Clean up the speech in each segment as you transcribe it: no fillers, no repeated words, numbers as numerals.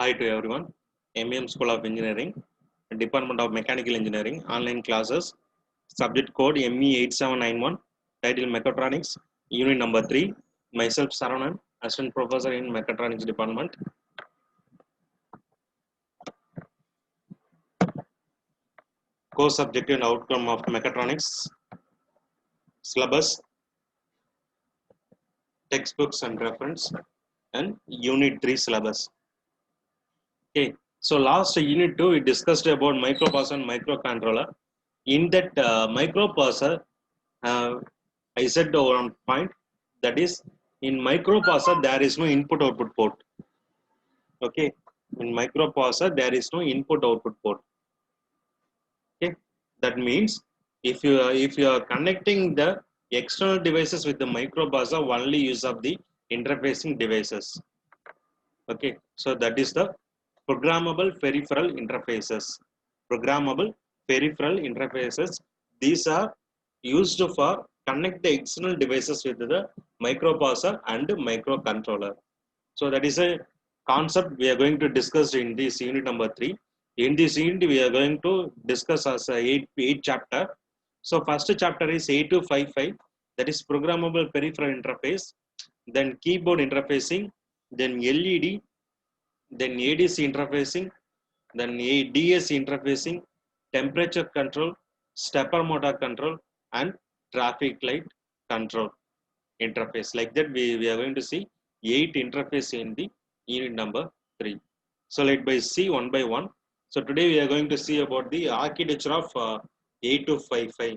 Hi to everyone. MEM School of Engineering, Department of Mechanical Engineering, online classes, subject code ME8791, title Mechatronics, unit number 3. Myself Saranan, Assistant Professor in Mechatronics Department. Course objective and outcome of Mechatronics, syllabus, textbooks and reference, and unit 3 syllabus. Okay, so last unit 2 we discussed about microprocessor and microcontroller. In that microprocessor, I said one point, that is in microprocessor there is no input output port. Okay, in microprocessor there is no input output port. Okay, that means if you are connecting the external devices with the microprocessor, only use of the interfacing devices. Okay, so that is the programmable peripheral interfaces. Programmable peripheral interfaces, these are used for connect the external devices with the microprocessor and microcontroller. So that is a concept we are going to discuss in this unit number 3. In this unit we are going to discuss as a 8 chapter. So first chapter is 8255, that is programmable peripheral interface, then keyboard interfacing, then LED, then ADC interfacing, then DAC interfacing, temperature control, stepper motor control, and traffic light control interface. Like that, we are going to see 8 interface in the unit number 3. So let by see one by one. So today we are going to see about the architecture of 8255.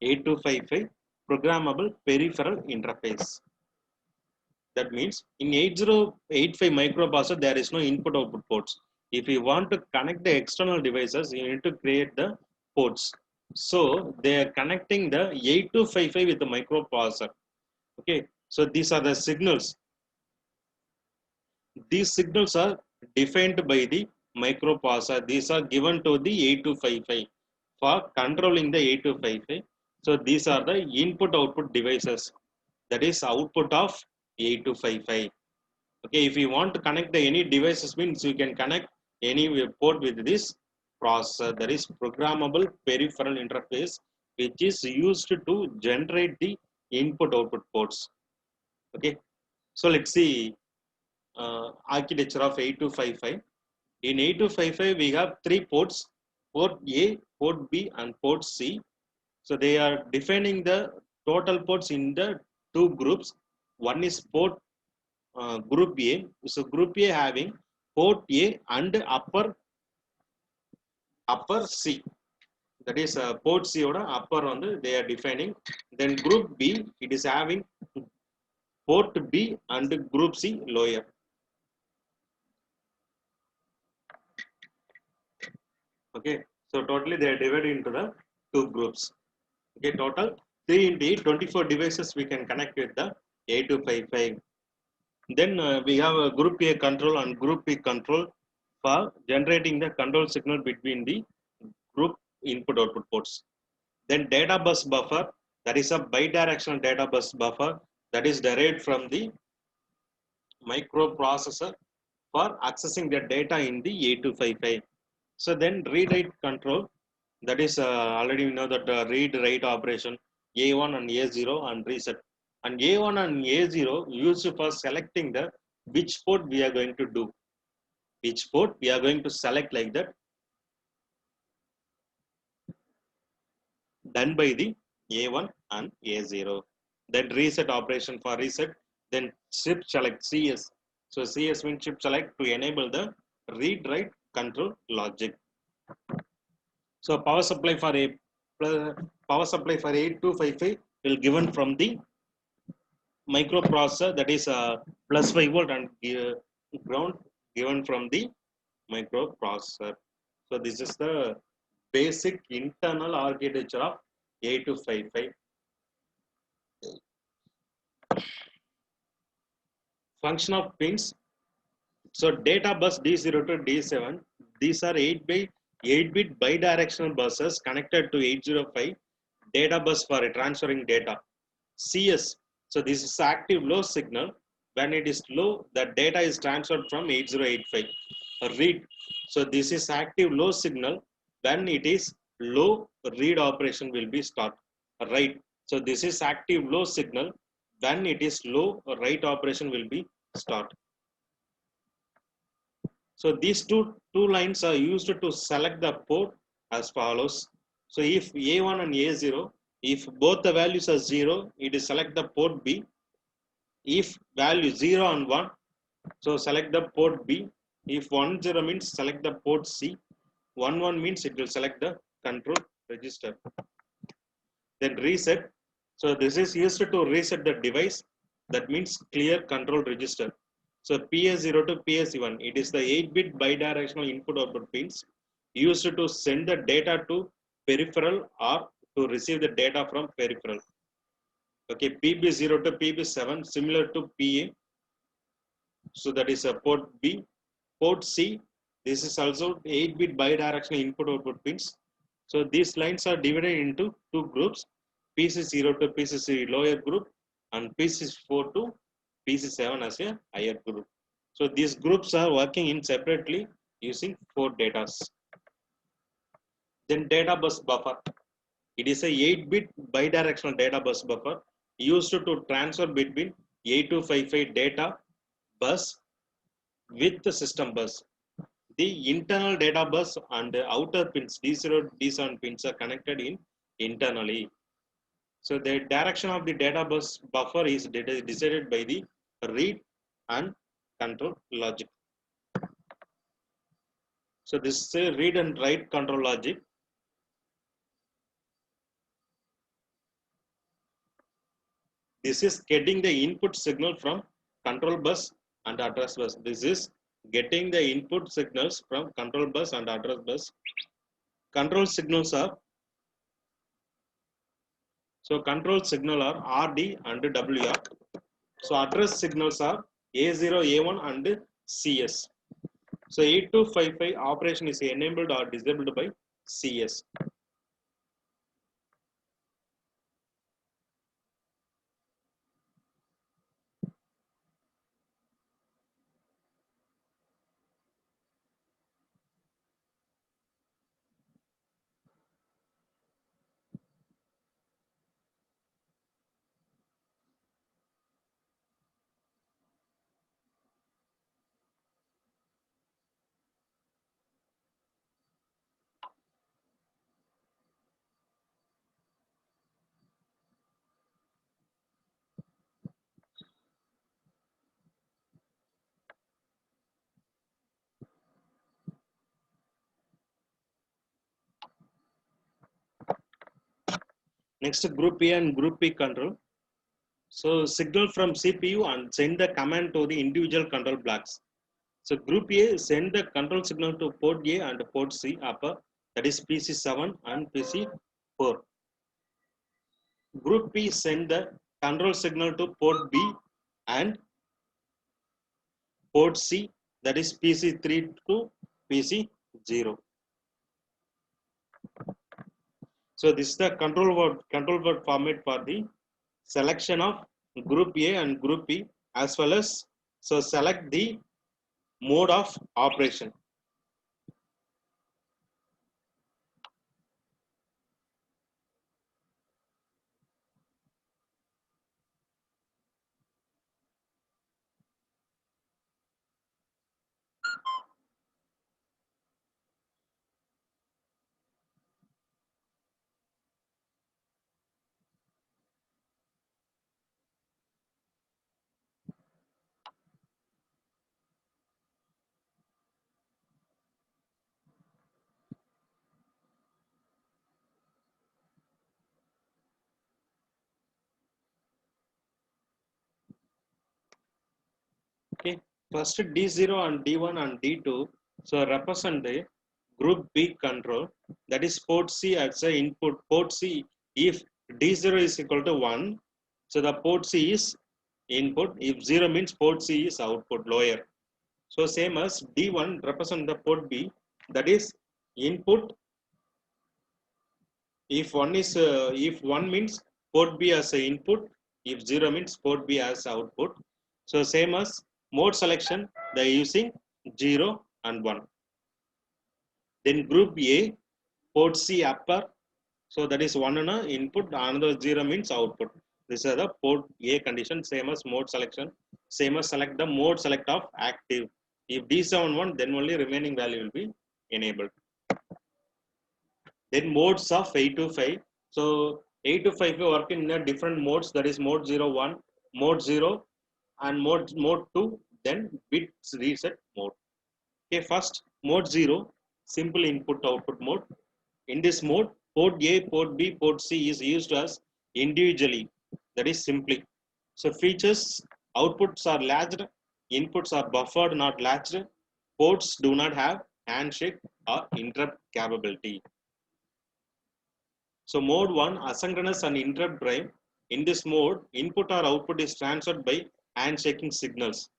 8255 programmable peripheral interface. That means in 8085 microprocessor, there is no input output ports. If you want to connect the external devices, you need to create the ports. So they are connecting the 8255 with the microprocessor. Okay, so these are the signals. These signals are defined by the microprocessor. These are given to the 8255 for controlling the 8255. So these are the input output devices. That is output of 8255. Okay, if you want to connect the any devices, means you can connect any port with this processor. That is programmable peripheral interface, which is used to generate the input output ports. Okay, so let's see architecture of 8255. In 8255 we have 3 ports: port A, port B, and port C. So they are defining the total ports in the 2 groups. One is port group A. So group A having port A and upper C. That is port C oda upper on the they are defining. Then group B, it is having port B and group C lower. Okay, so totally they are divided into the 2 groups. Okay, total 3 into 8, 24 devices we can connect with the 8255. Then we have a group A control and group B control for generating the control signal between the group input output ports. Then data bus buffer, that is a bidirectional data bus buffer that is derived from the microprocessor for accessing the data in the 8255. So then read write control, that is already we know that read write operation A1 and A0 and reset. And A1 and A0 used for selecting the which port we are going to do. Which port we are going to select, like that, done by the A1 and A0. Then reset operation for reset. Then chip select CS. So CS means chip select to enable the read write control logic. So power supply for 8255 will given from the microprocessor, that is plus 5 volt, and ground given from the microprocessor. So this is the basic internal architecture of 8255. Function of pins. So data bus D0 to D7, these are 8-bit bidirectional buses connected to 805 data bus for transferring data. CS, so this is active low signal. When it is low, the data is transferred from 8085. Read. So this is active low signal. When it is low, read operation will be start. Write. So this is active low signal. When it is low, write operation will be start. So these two lines are used to select the port as follows. So if A1 and A0, if both the values are 0, it is select the port B. If value 0 and 1, so select the port B. If 1 0 means select the port C. 1 1 means it will select the control register. Then reset. So this is used to reset the device. That means clear control register. So PS0 to PS1, it is the 8-bit bidirectional input output pins used to send the data to peripheral or to receive the data from peripheral. Okay, PB0 to PB7 similar to PA. So that is a port B. Port C, this is also 8-bit bidirectional input output pins. So these lines are divided into two groups, PC0 to PC3 lower group and PC4 to PC7 as a higher group. So these groups are working in separately using 4 datas. Then data bus buffer. It is a 8-bit bidirectional data bus buffer used to transfer between 8255 data bus with the system bus. The internal data bus and the outer pins D0, D7 pins are connected in internally. So the direction of the data bus buffer is decided by the read and control logic. So this is a read and write control logic. This is getting the input signal from control bus and address bus. This is getting the input signals from control bus and address bus. Control signals are control signal are RD and WR. So address signals are A0, A1 and CS. So 8255 operation is enabled or disabled by CS. Next, group A and group P control. So signal from CPU and send the command to the individual control blocks. So group A send the control signal to port A and port C upper, that is PC7 and PC4. Group P send the control signal to port B and port C, that is PC3 to PC0. So this is the control word format for the selection of group A and group P, as well as so select the mode of operation. Okay, first D0 and D1 and D2 so represent the group B control, that is port C as a input. Port C, if D0 is equal to 1, so the port C is input. If 0 means port C is output lower. So same as D1 represent the port B, that is input. If 1 is if 1 means port B as a input, if 0 means port B as output. So same as mode selection, they are using 0 and 1. Then group A, port C upper, so that is 1 and input, another 0 means output. These are the port A condition, same as mode selection, same as select the mode select of active. If D71, then only remaining value will be enabled. Then modes of 825. So 825 work in different modes, that is mode 01, mode 0 and mode 2, then bits reset mode. Okay, first mode 0, simple input output mode. In this mode, port A, port B, port C is used as individually, that is simply. So features, outputs are latched, inputs are buffered not latched, ports do not have handshake or interrupt capability. So mode 1, asynchronous and interrupt drive. In this mode, input or output is transferred by handshaking signals.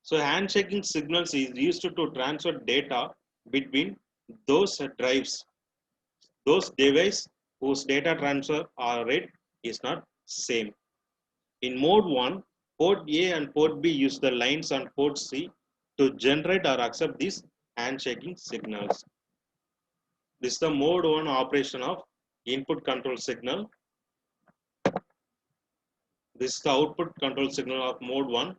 So handshaking signals is used to transfer data between those drives. Those devices whose data transfer or rate is not same. In mode 1, port A and port B use the lines on port C to generate or accept these handshaking signals. This is the mode 1 operation of input control signal. This is the output control signal of mode 1.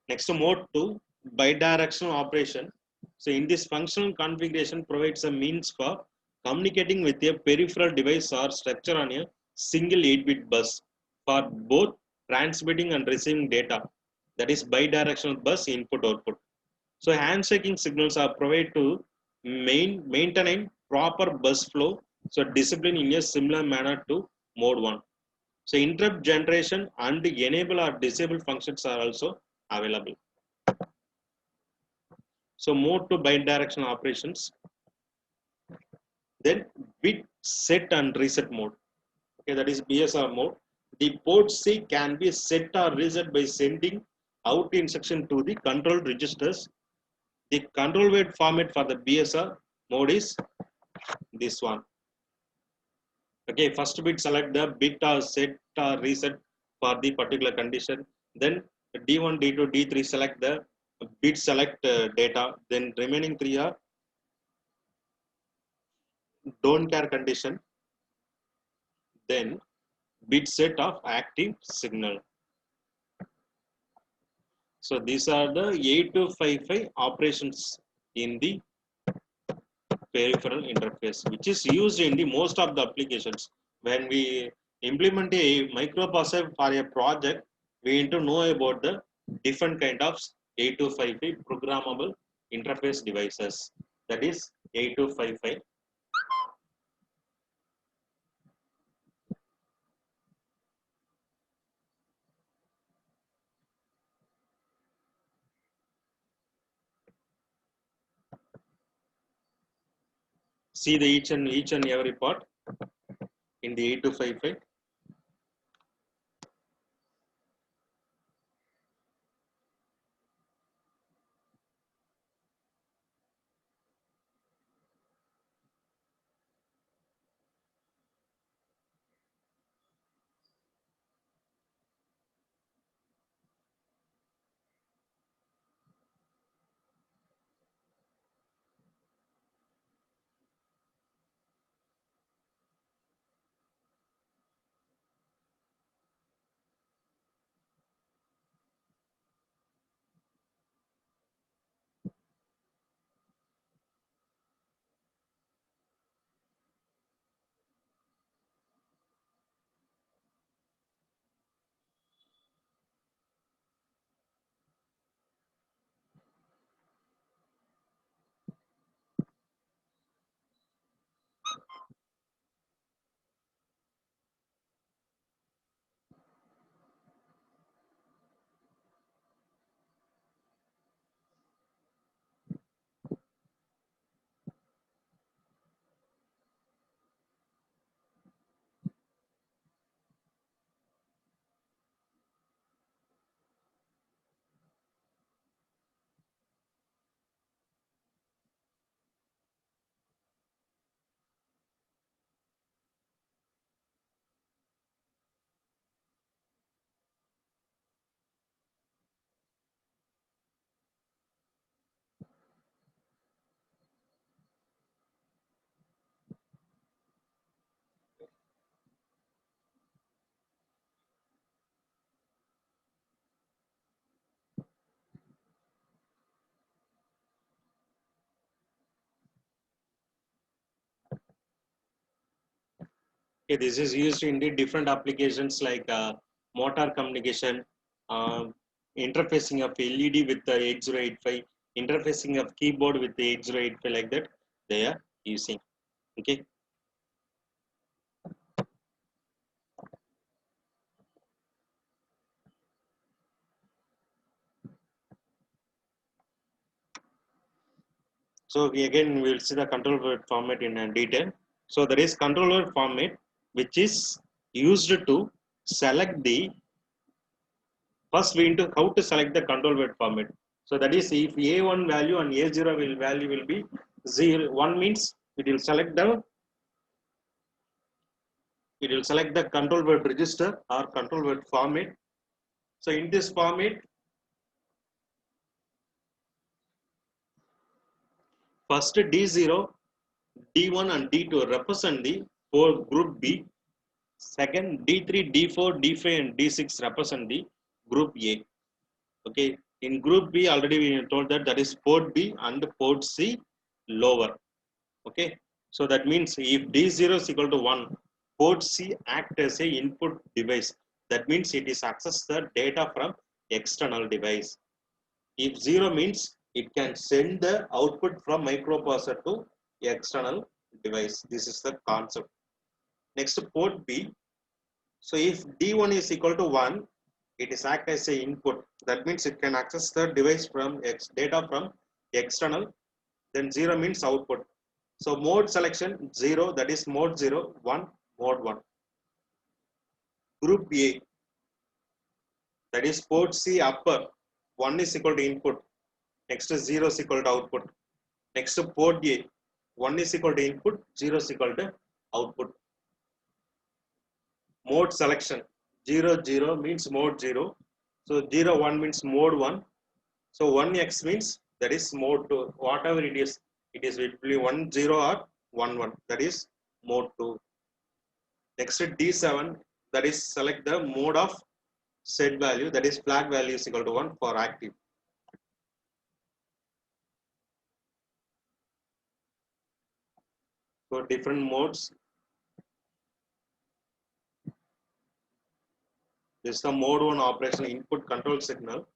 Next to mode 2, bidirectional operation. So in this functional configuration provides a means for communicating with a peripheral device or structure on a single 8-bit bus for both transmitting and receiving data. That is bidirectional bus input output. So handshaking signals are provided to maintain proper bus flow. So discipline in a similar manner to mode 1. So interrupt generation and enable or disable functions are also available. So mode to bidirectional operations. Then bit set and reset mode. Okay, that is BSR mode. The port C can be set or reset by sending out instruction to the control registers. The control word format for the BSR mode is this one. Okay, first bit select the bit or set or reset for the particular condition. Then D1, D2, D3 select the bit select data. Then remaining three are don't care condition. Then bit set of active signal. So these are the 8255 operations in the peripheral interface, which is used in the most of the applications. When we implement a microprocessor for a project, we need to know about the different kind of 8255 programmable interface devices. That is 8255. See the each and every part in the 8255. Okay, this is used in the different applications like motor communication, interfacing of LED with the 8085, interfacing of keyboard with the 8085, like that they are using. Okay. So again, we'll see the control word format in detail. So there is control word format, which is used to select the, first we need to how to select the control word format. So that is, if A1 value and A0 value will be 0, 1 means it will select the control word register or control word format. So in this format, first D0, D1 and D2 represent the for group B. Second, D3, D4, D5 and D6 represent the group A. Okay. In group B, already we told that is port B and port C lower. Okay. So that means if D0 is equal to 1, port C act as a input device. That means it is access the data from external device. If 0 means it can send the output from microprocessor to external device. This is the concept. Next, port B. So if D1 is equal to 1, it is act as a input. That means it can access the device from data from external. Then 0 means output. So mode selection 0, that is mode 0, 1, mode 1. Group A, that is port C upper, 1 is equal to input. Next is 0 is equal to output. Next to port A, 1 is equal to input, 0 is equal to output. Mode selection 0, 0 means mode 0. So 0, 1 means mode 1. So 1x means that is mode 2. Whatever it is between 1, 0 or 1, 1. That is mode 2. Next D7, that is select the mode of set value, that is flag value is equal to 1 for active. So different modes. This is the mode 1 operation input control signal.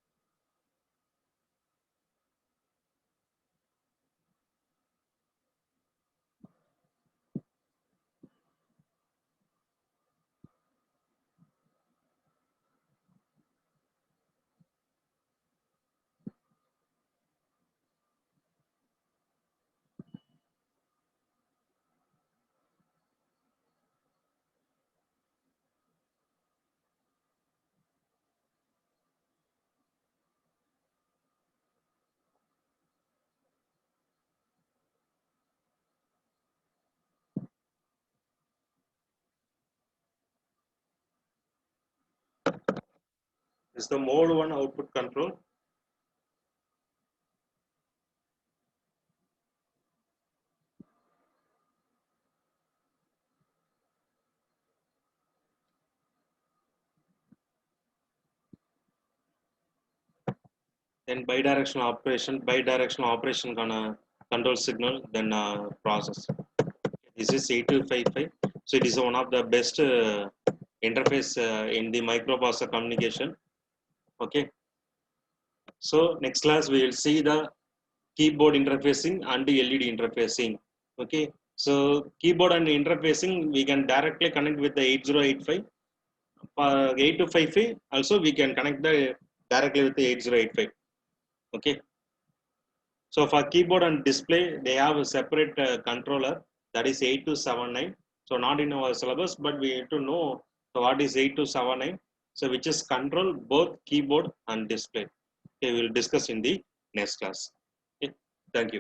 This is the mode 1 output control. Then bidirectional operation kind control signal, then process. This is 8255. So it is one of the best interface in the microprocessor communication. Okay. So next class we will see the keyboard interfacing and the LED interfacing. Okay. So keyboard and interfacing we can directly connect with the 8085. 8255 also we can connect the directly with the 8085. Okay. So for keyboard and display, they have a separate controller, that is 8279. So not in our syllabus, but we need to know so what is 8279. So which is control both keyboard and display. Okay, we will discuss in the next class. Okay, thank you.